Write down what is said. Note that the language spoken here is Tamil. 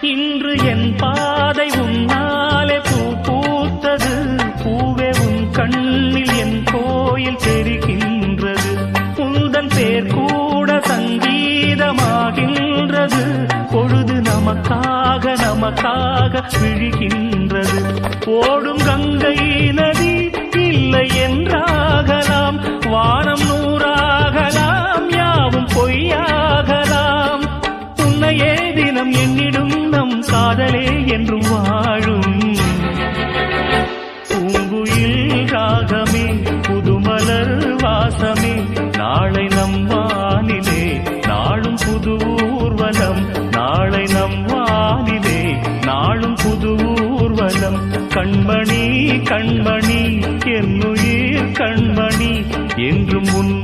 இன்று என் பாதை உன்னாலே பூ பூத்தது. பூவே உன் கண்ணில் என் கோயில் தெரிகின்றது. உந்தன் பேர் கூட சங்கீதமாகின்றது. பொழுது நமக்காக நமக்காக விழுகின்றது. ஓடும் கங்கை நதி இல்லை என்றாகலாம். வானம் நூறாகலாம், யாவும் பொய்யாகலாம். உன்னையே தினம் என்னிடும் நம் காதலே என்றும் வாழும். பூங்குயில் ராகமே, புதுமலர் வாசமே, நாளை நம் வானிலே நாளும் புது ஊர்வலம். நாளை நம் வானிலே நாளும் புது ஊர்வலம். கண்மணி கண்மணி என்னுயிர் கண்மணி என்றும் உன்